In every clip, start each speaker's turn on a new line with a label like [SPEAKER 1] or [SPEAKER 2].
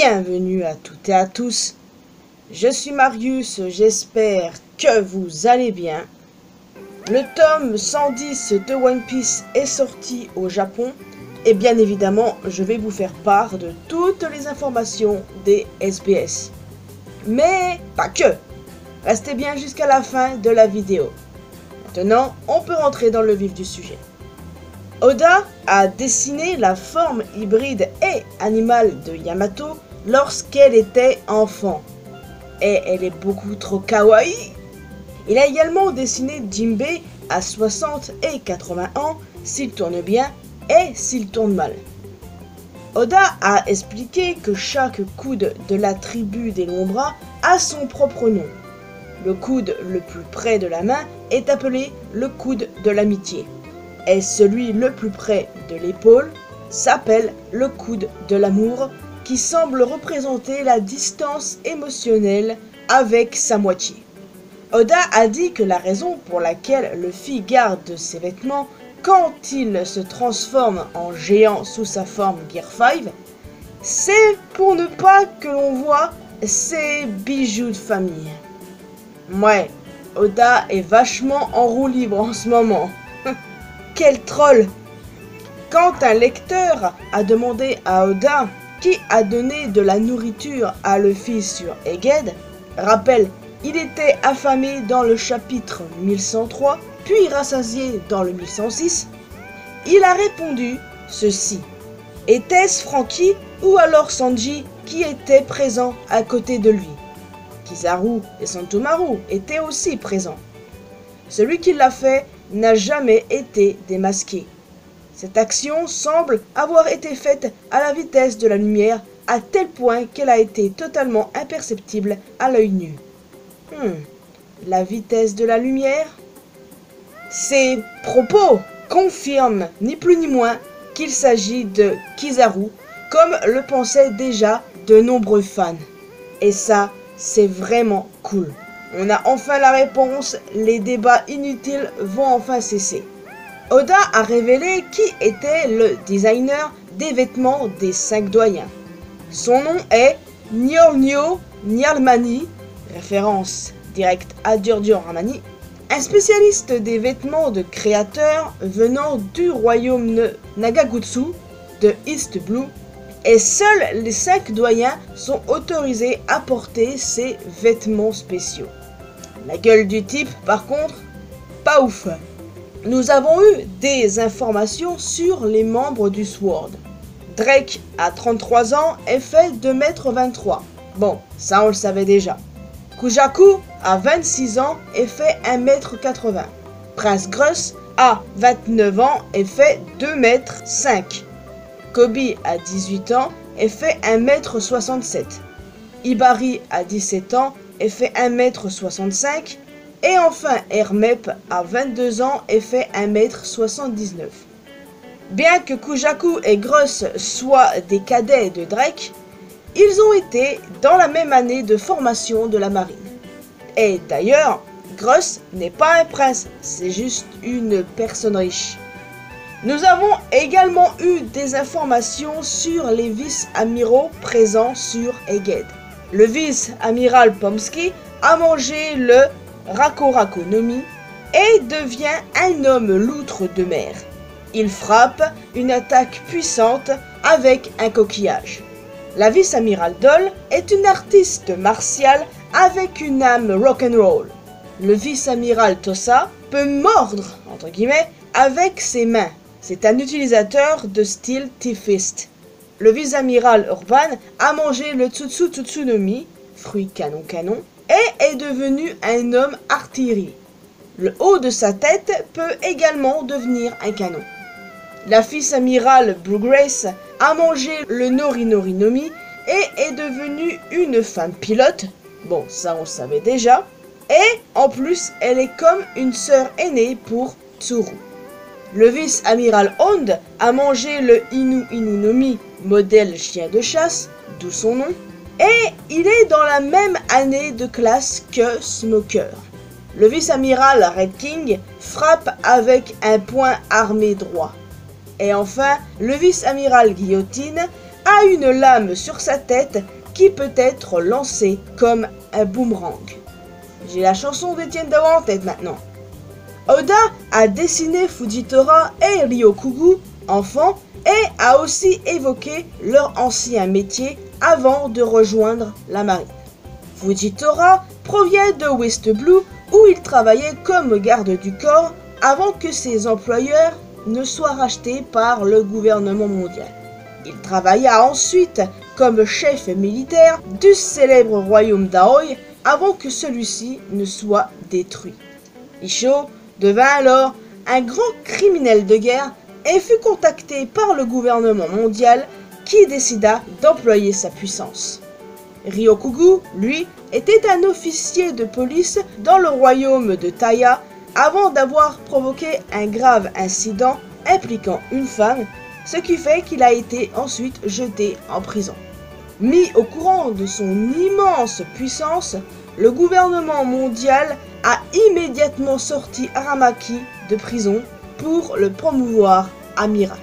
[SPEAKER 1] Bienvenue à toutes et à tous. Je suis Marius, j'espère que vous allez bien. Le tome 110 de One Piece est sorti au Japon et bien évidemment, je vais vous faire part de toutes les informations des SBS. Mais pas que. Restez bien jusqu'à la fin de la vidéo. Maintenant, on peut rentrer dans le vif du sujet. Oda a dessiné la forme hybride et animale de Yamato lorsqu'elle était enfant. Et elle est beaucoup trop kawaii. Il a également dessiné Jinbei à 60 et 80 ans s'il tourne bien et s'il tourne mal. Oda a expliqué que chaque coude de la tribu des longs bras a son propre nom. Le coude le plus près de la main est appelé le coude de l'amitié. Et celui le plus près de l'épaule s'appelle le coude de l'amour, qui semble représenter la distance émotionnelle avec sa moitié. Oda a dit que la raison pour laquelle Luffy garde ses vêtements quand il se transforme en géant sous sa forme Gear 5, c'est pour ne pas que l'on voit ses bijoux de famille. Ouais, Oda est vachement en roue libre en ce moment. Quel troll! Quand un lecteur a demandé à Oda qui a donné de la nourriture à Luffy sur Egghead, rappel, il était affamé dans le chapitre 1103, puis rassasié dans le 1106, il a répondu ceci. Était-ce Franky ou alors Sanji qui était présent à côté de lui? Kizaru et Sentomaru étaient aussi présents. Celui qui l'a fait n'a jamais été démasqué. Cette action semble avoir été faite à la vitesse de la lumière, à tel point qu'elle a été totalement imperceptible à l'œil nu. La vitesse de la lumière? Ces propos confirment ni plus ni moins qu'il s'agit de Kizaru, comme le pensaient déjà de nombreux fans. Et ça, c'est vraiment cool. On a enfin la réponse, les débats inutiles vont enfin cesser. Oda a révélé qui était le designer des vêtements des 5 doyens. Son nom est Nyornyo Nyarmani, référence directe à Giorgio Armani, un spécialiste des vêtements de créateurs venant du royaume de Nagagutsu de East Blue, et seuls les 5 doyens sont autorisés à porter ces vêtements spéciaux. La gueule du type, par contre, pas ouf. Nous avons eu des informations sur les membres du SWORD. Drake, à 33 ans, est fait 2,23 m. Bon, ça on le savait déjà. Kujaku, à 26 ans, est fait 1,80 m. Prince Gruss, à 29 ans, est fait 2,5 m. Kobe, à 18 ans, est fait 1,67 m. Ibari, à 17 ans, est fait 1,65 m. Et enfin, Hermep, à 22 ans, est fait 1,79 m. Bien que Kujaku et Gruss soient des cadets de Drake, ils ont été dans la même année de formation de la marine. Et d'ailleurs, Gruss n'est pas un prince, c'est juste une personne riche. Nous avons également eu des informations sur les vice-amiraux présents sur Egghead. Le vice-amiral Pomsky a mangé le Rakoraku no Mi et devient un homme loutre de mer. Il frappe une attaque puissante avec un coquillage. La vice-amirale Doll est une artiste martiale avec une âme rock'n'roll. Le vice-amiral Tosa peut mordre, entre guillemets, avec ses mains. C'est un utilisateur de style T-Fist. Le vice-amiral Urban a mangé le Tsutsu Tsutsu no Mi, fruit canon, et est devenu un homme artillerie. Le haut de sa tête peut également devenir un canon. La vice-amirale Blue Grace a mangé le Nori Nori no Mi et est devenue une femme pilote. Bon, ça on le savait déjà. Et en plus, elle est comme une sœur aînée pour Tsuru. Le vice-amiral Hond a mangé le Inu Inu no Mi, modèle chien de chasse, d'où son nom. Et il est dans la même année de classe que Smoker. Le vice-amiral Red King frappe avec un poing armé droit. Et enfin, le vice-amiral Guillotine a une lame sur sa tête qui peut être lancée comme un boomerang. J'ai la chanson d'Étienne Dawa en tête maintenant. Oda a dessiné Fujitora et Ryokugu, enfants, et a aussi évoqué leur ancien métier avant de rejoindre la marine. Fujitora provient de West Blue où il travaillait comme garde du corps avant que ses employeurs ne soient rachetés par le gouvernement mondial. Il travailla ensuite comme chef militaire du célèbre royaume d'Aoi avant que celui-ci ne soit détruit. Isho devint alors un grand criminel de guerre et fut contacté par le gouvernement mondial qui décida d'employer sa puissance. Ryokugu, lui, était un officier de police dans le royaume de Taya avant d'avoir provoqué un grave incident impliquant une femme, ce qui fait qu'il a été ensuite jeté en prison. Mis au courant de son immense puissance, le gouvernement mondial a immédiatement sorti Aramaki de prison pour le promouvoir amiral.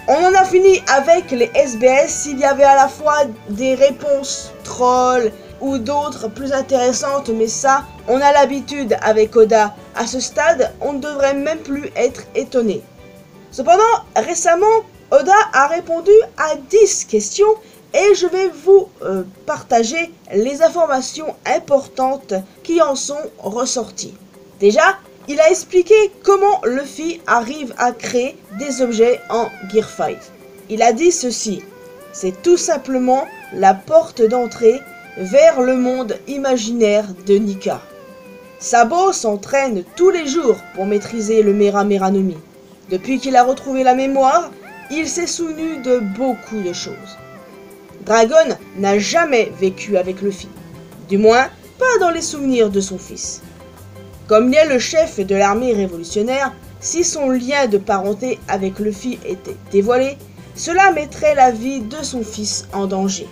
[SPEAKER 1] On en a fini avec les SBS. S'il y avait à la fois des réponses trolls ou d'autres plus intéressantes, mais ça, on a l'habitude avec Oda. À ce stade, on ne devrait même plus être étonné. Cependant, récemment, Oda a répondu à 10 questions et je vais vous partager les informations importantes qui en sont ressorties. Déjà, il a expliqué comment Luffy arrive à créer des objets en Gear 5. Il a dit ceci: c'est tout simplement la porte d'entrée vers le monde imaginaire de Nika. Sabo s'entraîne tous les jours pour maîtriser le Mera Mera no Mi. Depuis qu'il a retrouvé la mémoire, il s'est souvenu de beaucoup de choses. Dragon n'a jamais vécu avec Luffy, du moins pas dans les souvenirs de son fils. Comme il est le chef de l'armée révolutionnaire, si son lien de parenté avec Luffy était dévoilé, cela mettrait la vie de son fils en danger.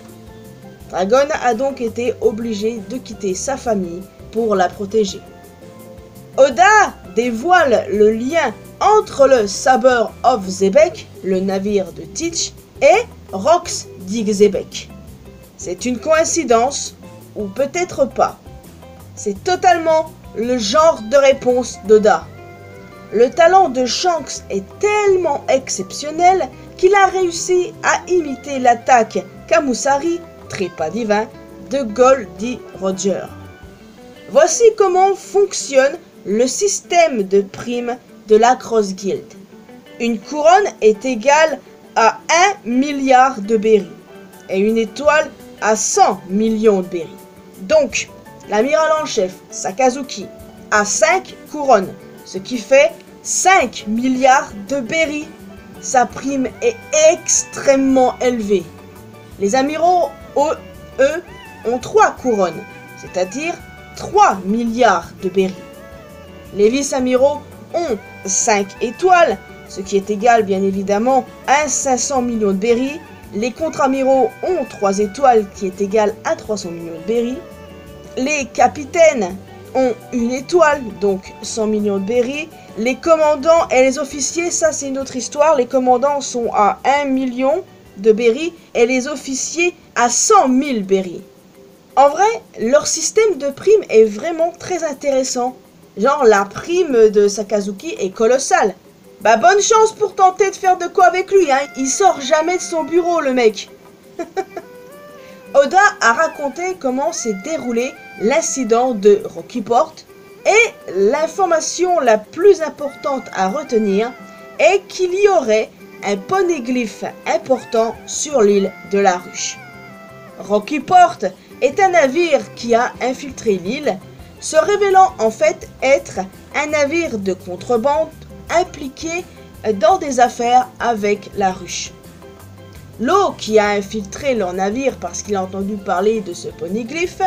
[SPEAKER 1] Dragon a donc été obligé de quitter sa famille pour la protéger. Oda dévoile le lien entre le Saber of Xebec, le navire de Teach, et Rox d'Xebec. C'est une coïncidence, ou peut-être pas. C'est totalement le genre de réponse d'Oda. Le talent de Shanks est tellement exceptionnel qu'il a réussi à imiter l'attaque Kamusari, trépas divin, de Goldie Roger. Voici comment fonctionne le système de primes de la Cross Guild. Une couronne est égale à 1 milliard de berries et une étoile à 100 millions de berries. Donc, l'amiral en chef, Sakazuki, a 5 couronnes, ce qui fait 5 milliards de berries. Sa prime est extrêmement élevée. Les amiraux, eux, ont 3 couronnes, c'est-à-dire 3 milliards de berries. Les vice-amiraux ont 5 étoiles, ce qui est égal bien évidemment à 500 millions de berries. Les contre-amiraux ont 3 étoiles, qui est égal à 300 millions de berries. Les capitaines ont 1 étoile, donc 100 millions de berries. Les commandants et les officiers, ça c'est une autre histoire. Les commandants sont à 1 million de berries et les officiers à 100 000 berries. En vrai, leur système de primes est vraiment très intéressant. Genre, la prime de Sakazuki est colossale. Bah, bonne chance pour tenter de faire de quoi avec lui, hein. Il sort jamais de son bureau, le mec. Oda a raconté comment s'est déroulé l'incident de Rockport. Et l'information la plus importante à retenir est qu'il y aurait un poneglyphe important sur l'île de la Ruche. Rockport est un navire qui a infiltré l'île, se révélant en fait être un navire de contrebande impliqué dans des affaires avec la Ruche. L'eau qui a infiltré leur navire parce qu'il a entendu parler de ce poneglyphe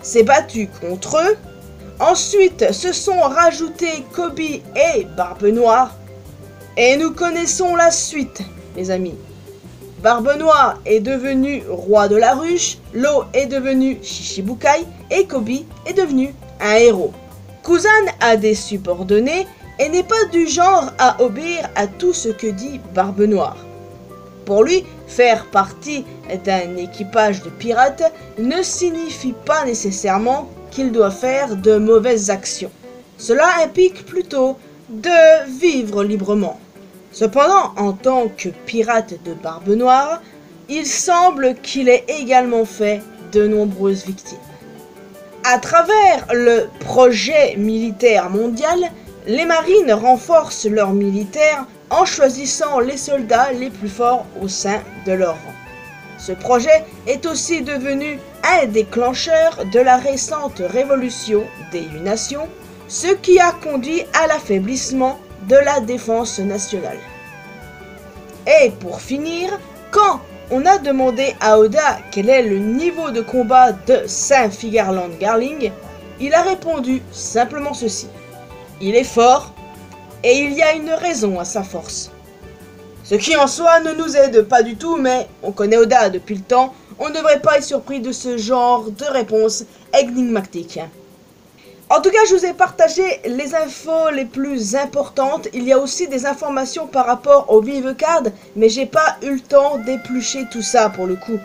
[SPEAKER 1] s'est battu contre eux. Ensuite se sont rajoutés Kobe et Barbe Noire. Et nous connaissons la suite, les amis. Barbe Noire est devenu roi de la Ruche, Law est devenu Shichibukai et Kobe est devenu un héros. Kuzan a des subordonnés et n'est pas du genre à obéir à tout ce que dit Barbe Noire. Pour lui, faire partie d'un équipage de pirates ne signifie pas nécessairement qu'il doit faire de mauvaises actions. Cela implique plutôt de vivre librement. Cependant, en tant que pirate de Barbe Noire, il semble qu'il ait également fait de nombreuses victimes. À travers le projet militaire mondial, les marines renforcent leurs militaires en choisissant les soldats les plus forts au sein de leur rang. Ce projet est aussi devenu un déclencheur de la récente révolution des 8 nations, ce qui a conduit à l'affaiblissement de la défense nationale. Et pour finir, quand on a demandé à Oda quel est le niveau de combat de Saint-Figarland Garling, il a répondu simplement ceci: il est fort, et il y a une raison à sa force. Ce qui en soi ne nous aide pas du tout, mais on connaît Oda depuis le temps, on ne devrait pas être surpris de ce genre de réponse énigmatique. En tout cas, je vous ai partagé les infos les plus importantes. Il y a aussi des informations par rapport au Vive Card, mais j'ai pas eu le temps d'éplucher tout ça pour le coup.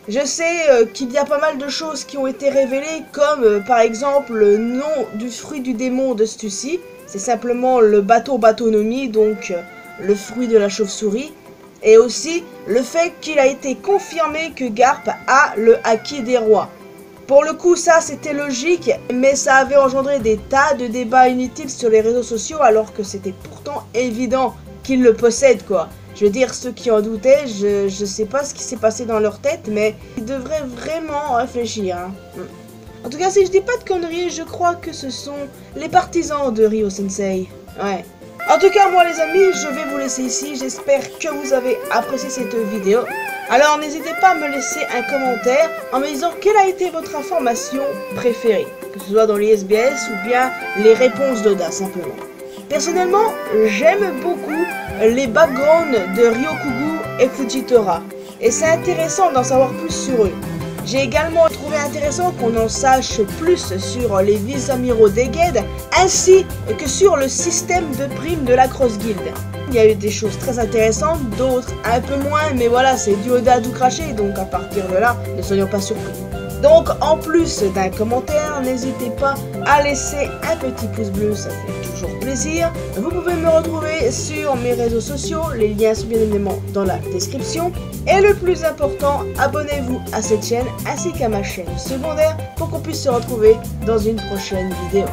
[SPEAKER 1] Je sais qu'il y a pas mal de choses qui ont été révélées, comme par exemple le nom du fruit du démon de Stussy. C'est simplement le Batonomi, donc le fruit de la chauve-souris. Et aussi le fait qu'il a été confirmé que Garp a le Haki des rois. Pour le coup, ça c'était logique, mais ça avait engendré des tas de débats inutiles sur les réseaux sociaux alors que c'était pourtant évident qu'il le possède quoi. Je veux dire, ceux qui en doutaient, je sais pas ce qui s'est passé dans leur tête, mais ils devraient vraiment réfléchir. Hein. En tout cas, si je dis pas de conneries, je crois que ce sont les partisans de Ryo Sensei. Ouais. En tout cas, moi les amis, je vais vous laisser ici. J'espère que vous avez apprécié cette vidéo. Alors n'hésitez pas à me laisser un commentaire en me disant quelle a été votre information préférée, que ce soit dans les SBS ou bien les réponses d'Oda simplement. Personnellement, j'aime beaucoup les backgrounds de Ryokugu et Fujitora, et c'est intéressant d'en savoir plus sur eux. J'ai également trouvé intéressant qu'on en sache plus sur les vice-amiraux d'Egghead, ainsi que sur le système de primes de la Cross Guild. Il y a eu des choses très intéressantes, d'autres un peu moins, mais voilà, c'est du Oda à tout cracher, donc à partir de là, ne soyons pas surpris. Donc, en plus d'un commentaire, n'hésitez pas à laisser un petit pouce bleu, ça fait toujours plaisir. Vous pouvez me retrouver sur mes réseaux sociaux, les liens sont bien évidemment dans la description. Et le plus important, abonnez-vous à cette chaîne ainsi qu'à ma chaîne secondaire pour qu'on puisse se retrouver dans une prochaine vidéo.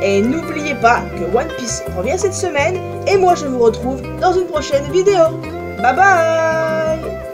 [SPEAKER 1] Et n'oubliez pas que One Piece revient cette semaine et moi je vous retrouve dans une prochaine vidéo. Bye bye!